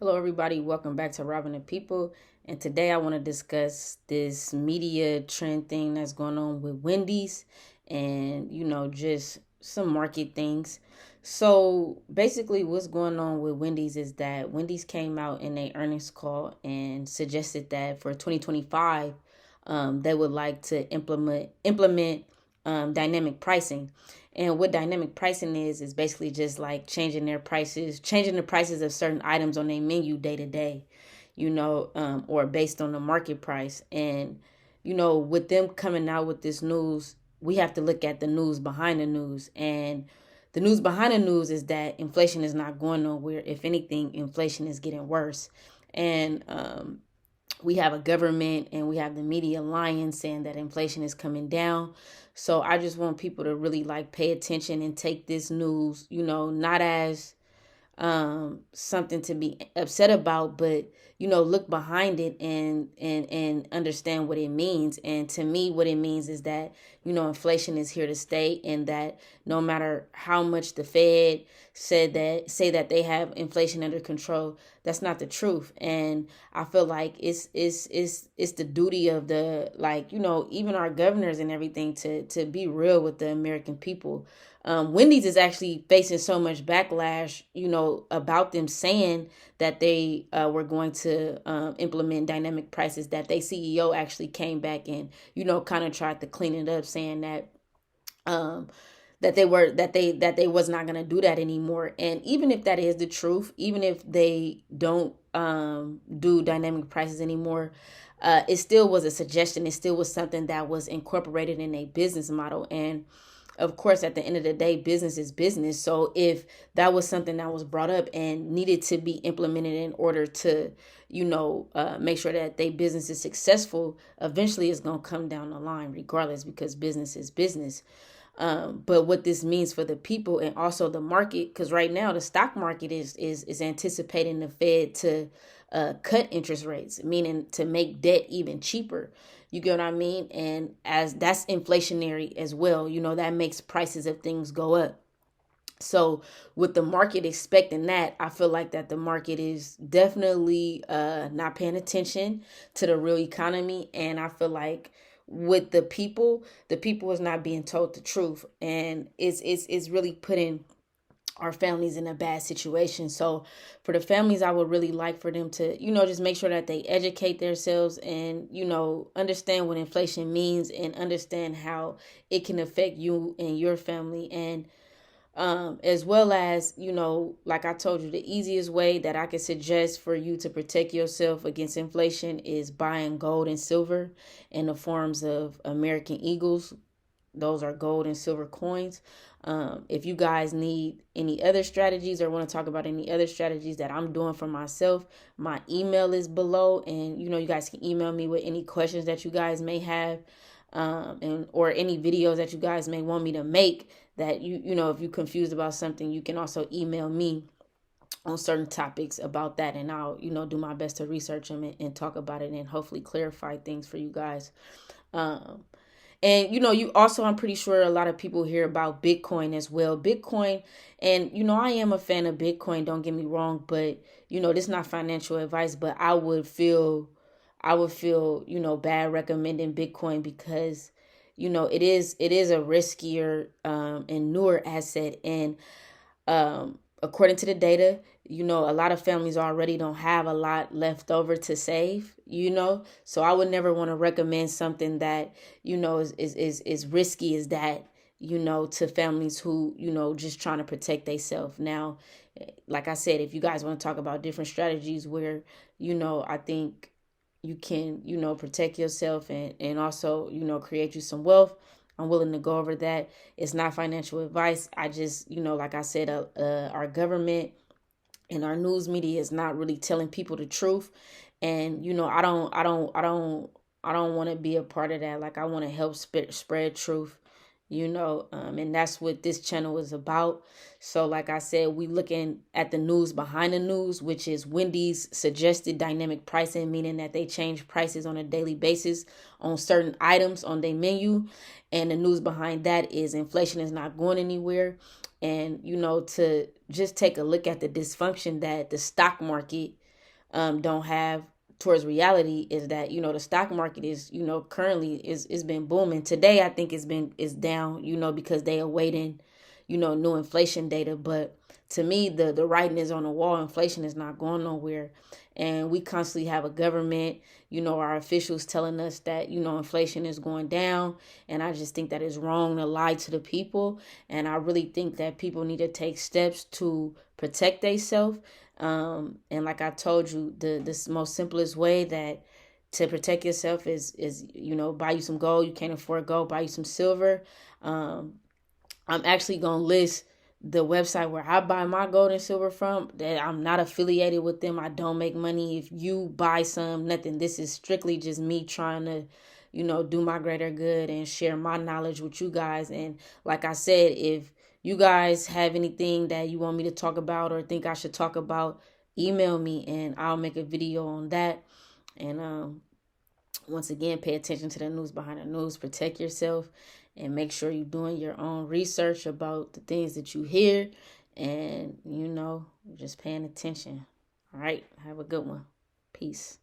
Hello, everybody. Welcome back to Robbing the People. And today I want to discuss this media trend thing that's going on with Wendy's and, just some market things. So basically, what's going on with Wendy's is that Wendy's came out in a earnings call and suggested that for 2025, they would like to implement dynamic pricing. And what dynamic pricing is basically just like changing the prices of certain items on their menu day to day, or based on the market price. And, with them coming out with this news, we have to look at the news behind the news. And the news behind the news is that inflation is not going nowhere. If anything, inflation is getting worse. And we have a government and we have the media lying, saying that inflation is coming down. So I just want people to really like pay attention and take this news, not as something to be upset about, but look behind it and understand what it means. And to me, what it means is that inflation is here to stay, and that no matter how much the Fed say that they have inflation under control, that's not the truth. And I feel like it's the duty of the, like, even our governors and everything to be real with the American people. Wendy's is actually facing so much backlash, about them saying that they were going to implement dynamic prices, that their CEO actually came back and, kind of tried to clean it up, saying that that they was not going to do that anymore. And even if that is the truth, even if they don't do dynamic prices anymore, it still was a suggestion. It still was something that was incorporated in a business model. And of course, at the end of the day, business is business. So if that was something that was brought up and needed to be implemented in order to, make sure that their business is successful, eventually it's going to come down the line regardless, because business is business. But what this means for the people and also the market, because right now the stock market is anticipating the Fed to cut interest rates, meaning to make debt even cheaper. You get what I mean? And as that's inflationary as well, that makes prices of things go up. So with the market expecting that, I feel like that the market is definitely not paying attention to the real economy. And I feel like with the people is not being told the truth. And it's really putting our families in a bad situation. So for the families, I would really like for them to, just make sure that they educate themselves and, understand what inflation means and understand how it can affect you and your family. And as well as, like I told you, the easiest way that I could suggest for you to protect yourself against inflation is buying gold and silver in the forms of American Eagles. Those are gold and silver coins. If you guys need any other strategies or want to talk about any other strategies that I'm doing for myself, my email is below, and you guys can email me with any questions that you guys may have, and or any videos that you guys may want me to make. That if you're confused about something, you can also email me on certain topics about that, and I'll do my best to research them and talk about it and hopefully clarify things for you guys. And you also, I'm pretty sure a lot of people hear about Bitcoin as well. Bitcoin, and I am a fan of Bitcoin, don't get me wrong, but this is not financial advice, but I would feel bad recommending Bitcoin because it is a riskier and newer asset. And according to the data, a lot of families already don't have a lot left over to save, so I would never want to recommend something that is risky as that, to families who just trying to protect themselves. Now, like I said, if you guys want to talk about different strategies where I think you can protect yourself and also create you some wealth, I'm willing to go over that. It's not financial advice. I just like I said, our government and our news media is not really telling people the truth. And I don't want to be a part of that. Like, I want to help spread truth, and that's what this channel is about. So like I said, we looking at the news behind the news, which is Wendy's suggested dynamic pricing, meaning that they change prices on a daily basis on certain items on their menu. And the news behind that is inflation is not going anywhere. And to just take a look at the dysfunction that the stock market don't have towards reality is that, the stock market is, currently is been booming. Today I think it's down, because they are waiting, new inflation data. But to me, the writing is on the wall. Inflation is not going nowhere. And we constantly have a government, our officials telling us that, inflation is going down. And I just think that it's wrong to lie to the people. And I really think that people need to take steps to protect themselves. And like I told you, the most simplest way that to protect yourself is buy you some gold. You can't afford gold, buy you some silver. I'm actually gonna list the website where I buy my gold and silver from. That I'm not affiliated with them. I don't make money if you buy some, nothing. This is strictly just me trying to, do my greater good and share my knowledge with you guys. And like I said, if you guys have anything that you want me to talk about or think I should talk about, email me and I'll make a video on that. And once again, pay attention to the news behind the news. Protect yourself and make sure you're doing your own research about the things that you hear and, just paying attention. All right. Have a good one. Peace.